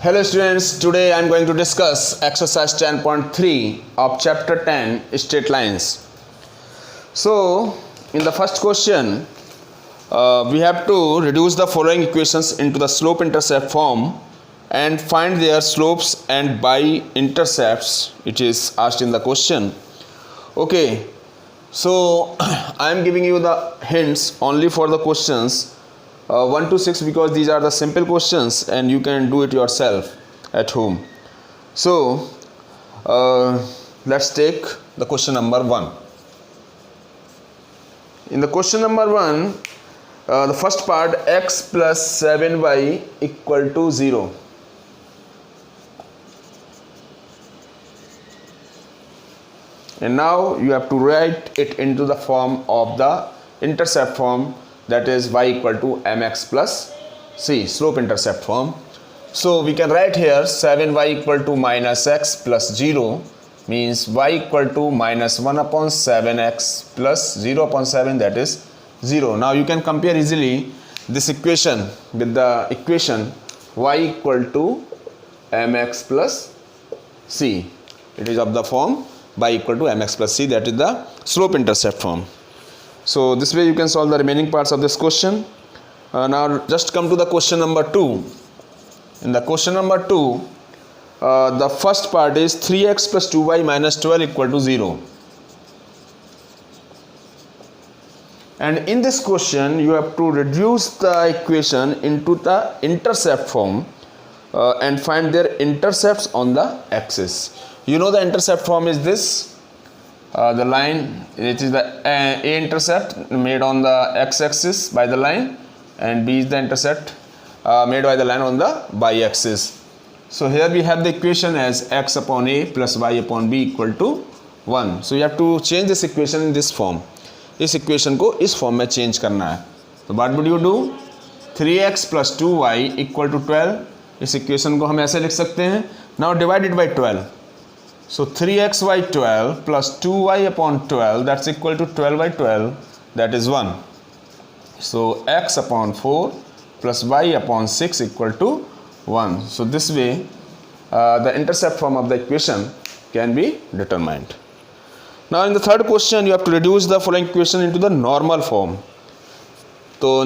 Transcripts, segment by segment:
Hello students, today I am going to discuss exercise 10.3 of chapter 10 straight lines. So in the first question we have to reduce the following equations into the slope intercept form and find their slopes and bi-intercepts. It is asked in the question. Okay, so I am giving you the hints only for the questions 1 to 6 because these are the simple questions and you can do it yourself at home. So let's take the question number 1. In the question number 1, the first part, x plus 7y equal to 0. And now you have to write it into the form of the intercept form, that is y equal to mx plus c, slope intercept form. So we can write here 7y equal to minus x plus 0 means y equal to minus 1 upon 7x plus 0 upon 7, that is 0. Now you can compare easily this equation with the equation y equal to mx plus c. It is of the form y equal to mx plus c, that is the slope intercept form. So this way you can solve the remaining parts of this question. Now just come to the question number 2. In the question number 2, the first part is 3x plus 2y minus 12 equal to 0. And in this question you have to reduce the equation into the intercept form and find their intercepts on the axis. You know the intercept form is this. The line, it is the A intercept made on the x-axis by the line, and B is the intercept made by the line on the y-axis. So here we have the equation as x upon A plus y upon B equal to 1. So you have to change this equation in this form. इस equation को इस form में change करना है. तो what would you do? 3x plus 2y equal to 12. इस equation को हम ऐसे लिख सकते हैं. Now divided by 12. So 3x by 12 plus 2y upon 12, that's equal to 12 by 12, that is 1. So x upon 4 plus y upon 6 equal to 1. So this way the intercept form of the equation can be determined. Now in the third question you have to reduce the following equation into the normal form. So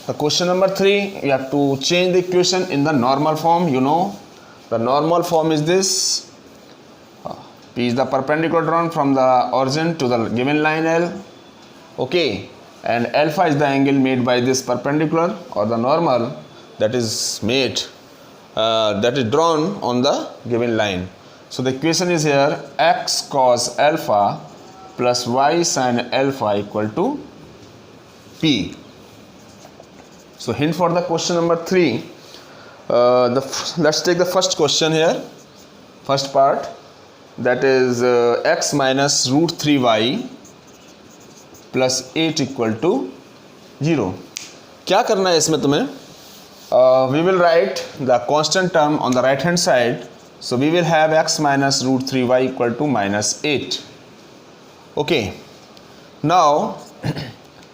the question number 3, you have to change the equation in the normal form. You know the normal form is this. P is the perpendicular drawn from the origin to the given line L. Okay, and alpha is the angle made by this perpendicular or the normal that is made that is drawn on the given line. So the equation is here x cos alpha plus y sin alpha equal to P. So hint for the question number 3. Let's take the first question here, first part. That is x minus root 3y plus 8 equal to 0. क्या करना है इसमें तुम्हें? We will write the constant term on the right hand side. So we will have x minus root 3y equal to minus 8. Okay. Now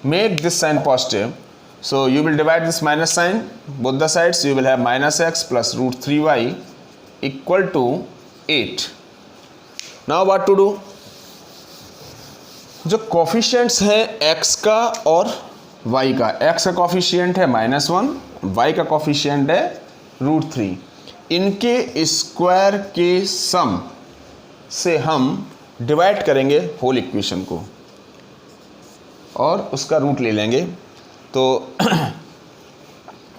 make this sign positive. So you will divide this minus sign both the sides. You will have minus x plus root 3y equal to 8. Now what to do? जो coefficients हैं x का और y का, x का coefficient है -1, y का coefficient है √3. इनके स्क्वायर के सम से हम डिवाइड करेंगे होल इक्वेशन को और उसका रूट ले लेंगे. तो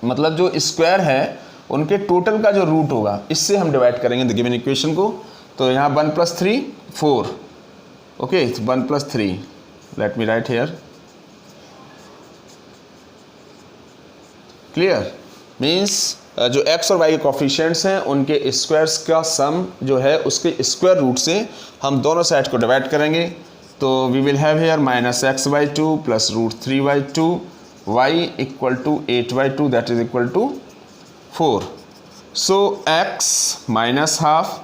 मतलब जो स्क्वायर है उनके टोटल का जो रूट होगा इससे हम डिवाइड करेंगे द गिवन इक्वेशन को. तो यहाँ 1 plus 3 4. Okay, 1 plus 3. Let me write here. Clear? Means जो x और y के कोफिशिएंट्स हैं उनके स्क्वायर्स का सम जो है उसके स्क्वायर रूट से हम दोनों साइड को डिवाइड करेंगे. तो we will have here minus x by 2 plus √3/2 y equal to 8/2, that is equal to 4. So x minus half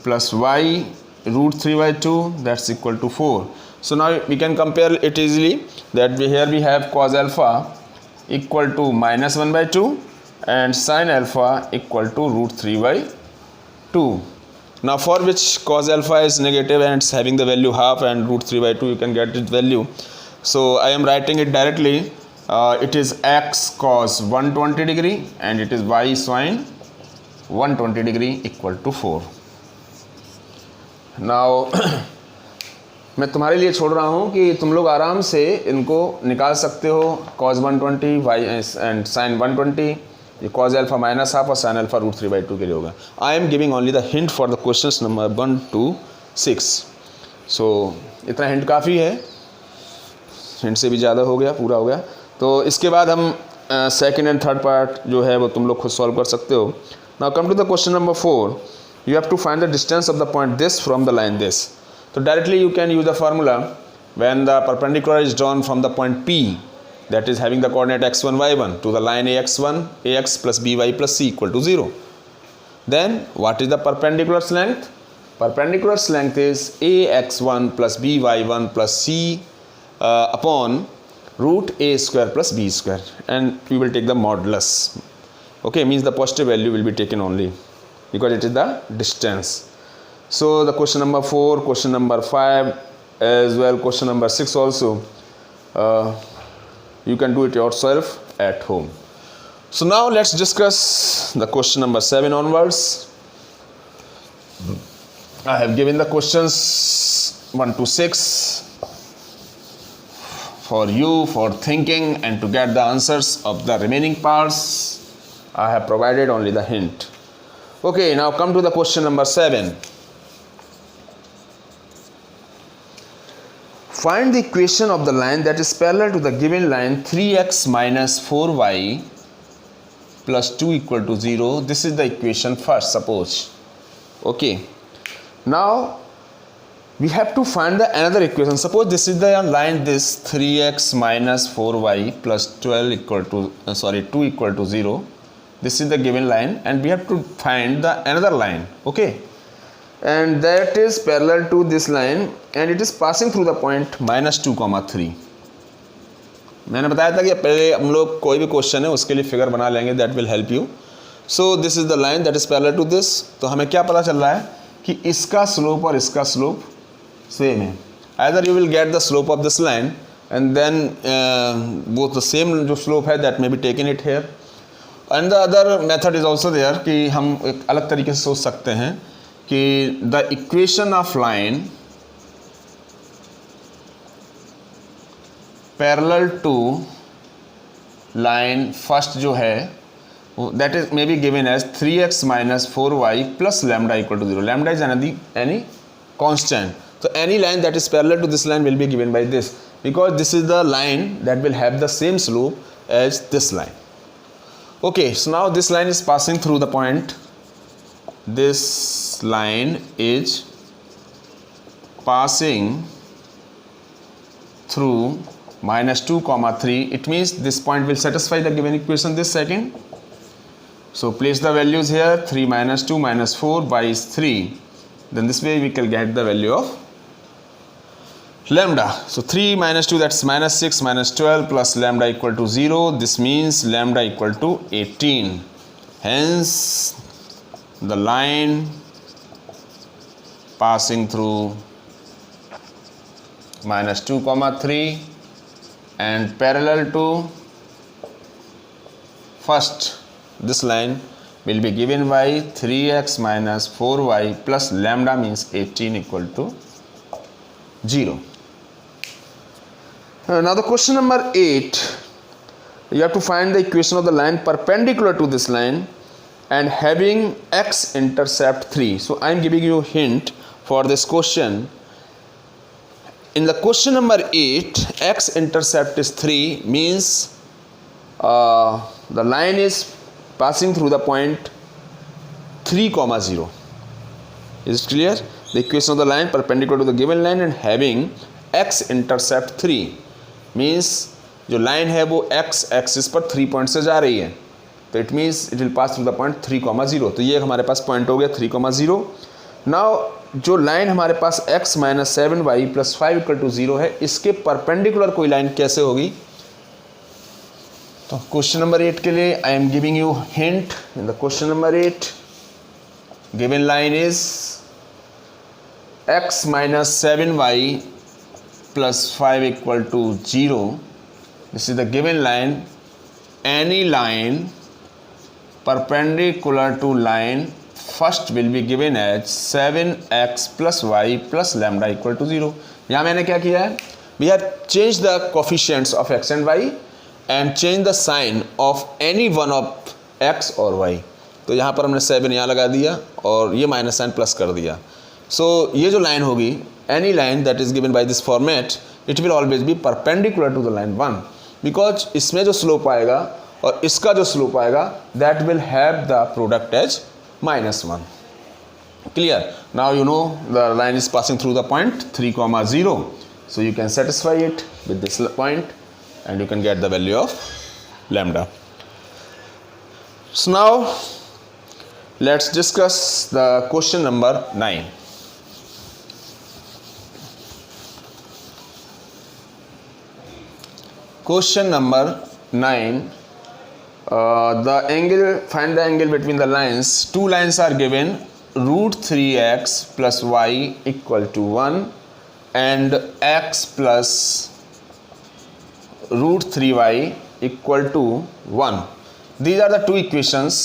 plus y √3/2, that's equal to 4. So now we can compare it easily, that here we have cos alpha equal to -1/2 and sin alpha equal to √3/2. Now for which cos alpha is negative and it's having the value half, and √3/2 you can get its value. So I am writing it directly. It is x cos 120 degree and it is y sin 120 degree equal to 4. Now मैं तुम्हारे लिए छोड़ रहा हूँ कि तुम लोग आराम से इनको निकाल सकते हो. cos 120 y एंड sin 120, ये cos alpha माइनस हाफ और sin alpha √3/2 के लिए होगा. I am giving only the hint for the questions number 1 to 6. सो इतना हिंट काफ़ी है, हिंट से भी ज़्यादा हो गया, पूरा हो गया. तो इसके बाद हम सेकेंड एंड थर्ड पार्ट जो है वो तुम लोग खुद सॉल्व कर सकते हो. Now come to the question number 4. You have to find the distance of the point this from the line this. So directly you can use the formula when the perpendicular is drawn from the point P, that is having the coordinate x1 y1, to the line ax1 ax plus by plus c equal to 0. Then what is the perpendicular's length? Perpendicular's length is ax1 plus by1 plus c upon root a square plus b square, and we will take the modulus. Okay, means the positive value will be taken only, because it is the distance. So the question number 4, question number 5 as well, question number 6 also, you can do it yourself at home. So now let's discuss the question number 7 onwards. I have given the questions 1 to 6 for you for thinking, and to get the answers of the remaining parts I have provided only the hint. Okay, now come to the question number 7. Find the equation of the line that is parallel to the given line 3x minus 4y plus 2 equal to 0. This is the equation first, suppose. Okay, now we have to find the another equation. Suppose this is the line, this 3x minus 4y plus 2 equal to 0. This is the given line, and we have to find the another line. Okay, and that is parallel to this line and it is passing through the point -2, 3. मैंने बताया था कि पहले हम लोग कोई भी question है उसके लिए फिगर बना लेंगे, that will help you. So this is the line that is parallel to this. तो हमें क्या पता चल रहा है कि इसका स्लोप और इसका स्लोप सेम है. Either you will get the slope of this line and then both the same जो स्लोप है that may be taken it here. And the other method is also there कि हम एक अलग तरीके से सोच सकते हैं कि the equation of line parallel to line first जो है that is may be given as 3x minus 4y plus lambda equal to 0. Lambda is any constant. So any line that is parallel to this line will be given by this, because this is the line that will have the same slope as this line. Okay, so now this line is passing through the point. This line is passing through -2, 3. It means this point will satisfy the given equation this second. So place the values here. 3 minus 2 minus 4 by is 3. Then this way we can get the value of lambda. So 3 minus 2, that's -6 minus 12 plus lambda equal to 0. This means lambda equal to 18. Hence the line passing through -2, 3 and parallel to first this line will be given by 3x minus 4y plus lambda means 18 equal to 0. Now the question number 8, you have to find the equation of the line perpendicular to this line and having x intercept 3. So I am giving you a hint for this question. In the question number 8, x intercept is 3, means the line is passing through the point 3, 0. Is it clear? The equation of the line perpendicular to the given line and having x intercept 3 means जो line है वो x axis पर 3 point से जा रही है, तो it means it will pass through the point 3, 0. तो ये हमारे पास पॉइंट हो गया 3, 0. नाउ जो लाइन हमारे पास x minus 7y plus 5 equal to 0 है, इसके परपेंडिकुलर कोई लाइन कैसे होगी? तो क्वेश्चन नंबर 8 के लिए I am giving you hint in the question number 8. Given line is x minus 7y plus 5 equal to 0. This is the given line. Any line perpendicular to line first will be given as 7x plus y plus lambda equal to 0. यहाँ मैंने क्या किया है? We have changed the coefficients of x and y and changed the sign of any one of x or y. तो यहाँ पर हमने 7 यहाँ लगा दिया और ये माइनस साइन प्लस कर दिया. सो ये जो लाइन होगी, any line that is given by this format, it will always be perpendicular to the line 1, because इसमें जो स्लोप आएगा और इसका जो स्लोप आएगा that will have the product as -1. Clear? Now you know the line is passing through the point 3,0, so you can satisfy it with this point and you can get the value of lambda. So now let's discuss the question number 9. Question number 9. Find the angle between the lines. Two lines are given, √3x plus y equal to 1 and x plus √3y equal to 1. These are the two equations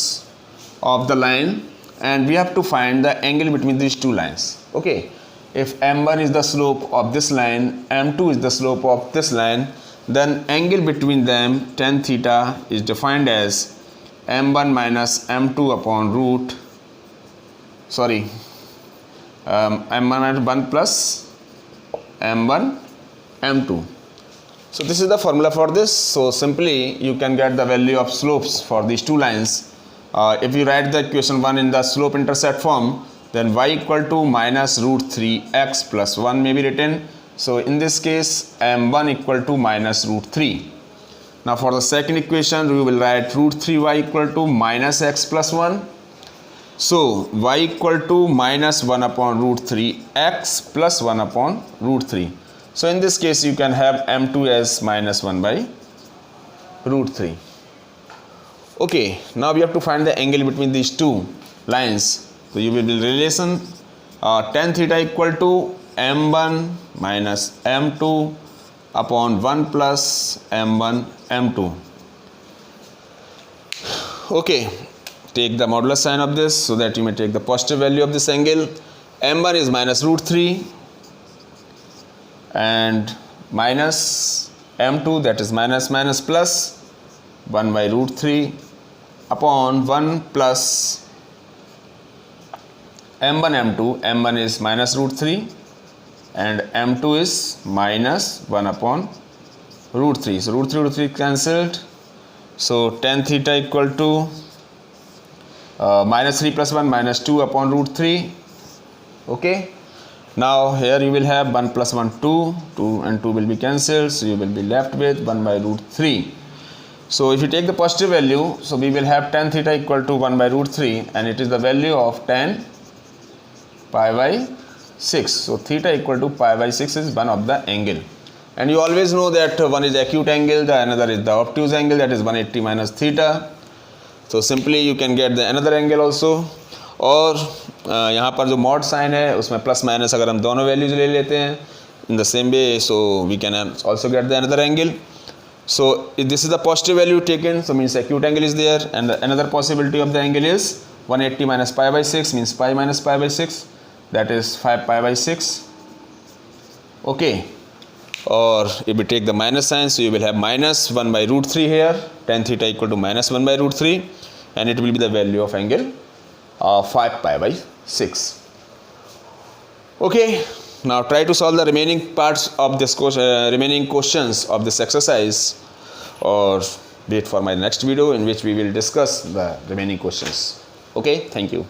of the line and we have to find the angle between these two lines. Okay, if m1 is the slope of this line, m2 is the slope of this line, then angle between them tan theta is defined as m1 minus m2 upon m1 minus 1 plus m1 m2. So this is the formula for this. So simply you can get the value of slopes for these two lines. If you write the equation 1 in the slope intercept form, then y equal to minus √3x plus 1 may be written. So in this case m1 equal to minus √3. Now for the second equation we will write √3y equal to minus x plus 1. So y equal to minus 1 upon √3 x plus 1 upon √3. So in this case you can have m2 as minus 1 by √3. Okay, now we have to find the angle between these two lines. So you will relation tan theta equal to m1 minus m2 upon 1 plus m1 m2. Okay, take the modulus sign of this so that you may take the positive value of this angle. m1 is minus √3 and minus m2, that is minus minus plus 1 by √3 upon 1 plus m1 m2. m1 is minus √3 and m2 is minus 1 upon √3. So √3 cancelled. So tan theta equal to minus 3 plus 1 minus 2 upon √3. Okay. Now here you will have 1 plus 1 2, 2 and 2 will be cancelled. So you will be left with 1 by √3. So if you take the positive value, so we will have tan theta equal to 1 by √3 and it is the value of tan pi by 6. So theta equal to pi by 6 is one of the angle, and you always know that one is acute angle, the another is the obtuse angle, that is 180 minus theta. So simply you can get the another angle also. और यहाँ पर जो mod sign है उसमें plus minus अगर हम दोनों values ले लेते हैं in the same way, so we can also get the another angle. So if this is the positive value taken, so means acute angle is there, and the another possibility of the angle is 180 minus pi by 6 means pi minus pi by 6, that is 5 pi by 6. Okay, or if we take the minus sign, so you will have minus 1 by √3 here, tan theta equal to minus 1 by √3, and it will be the value of angle 5 pi by 6. Okay, now try to solve the remaining parts of this remaining questions of this exercise, or wait for my next video in which we will discuss the remaining questions. Okay, thank you.